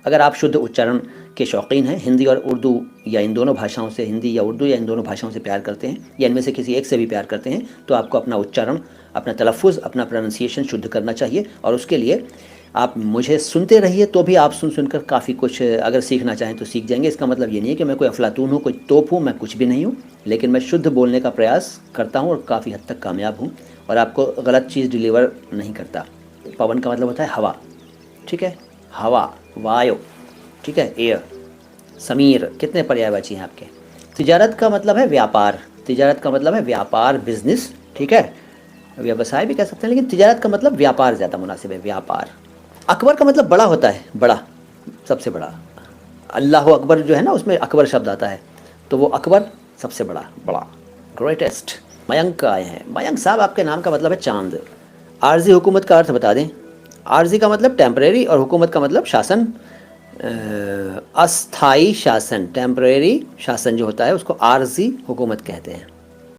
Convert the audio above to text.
अगर आप शुद्ध उच्चारण के शौकीन हैं, हिंदी और उर्दू या इन दोनों भाषाओं से, हिंदी या उर्दू या इन दोनों भाषाओं से प्यार करते हैं, या इनमें से किसी एक से भी प्यार करते हैं, तो आपको अपना उच्चारण, अपना तलफ़ुज़, अपना प्रोनंसिएशन शुद्ध करना चाहिए। और उसके लिए आप मुझे सुनते रहिए, तो भी आप सुनकर काफ़ी कुछ अगर सीखना चाहें तो सीख जाएंगे। इसका मतलब ये नहीं है कि मैं कोई अफलातून हूँ, कोई तोप हूँ, मैं कुछ भी नहीं हूँ, लेकिन मैं शुद्ध बोलने का प्रयास करता हूँ और काफ़ी हद तक कामयाब हूँ, और आपको गलत चीज़ डिलीवर नहीं करता। पवन का मतलब होता है हवा, ठीक है, हवा, वायु, ठीक है, एयर। समीर, कितने पर्यायवाची हैं आपके। तिजारत का मतलब है व्यापार, तिजारत का मतलब है व्यापार, बिजनेस, ठीक है, व्यवसाय भी कह सकते हैं, लेकिन तिजारत का मतलब व्यापार ज़्यादा मुनासिब है, व्यापार। अकबर का मतलब बड़ा होता है, बड़ा, सबसे बड़ा। अल्लाह अकबर जो है ना, उसमें अकबर शब्द आता है, तो वो अकबर सबसे बड़ा, बड़ा, ग्रेटेस्ट। मयंक आए हैं। मयंक साहब, आपके नाम का मतलब है चांद। आर्जी हुकूमत का अर्थ बता दें। आर्जी का मतलब टेम्परेरी, और हुकूमत का मतलब शासन, अस्थाई शासन। टेम्परेरी शासन जो होता है उसको आर्जी हुकूमत कहते हैं।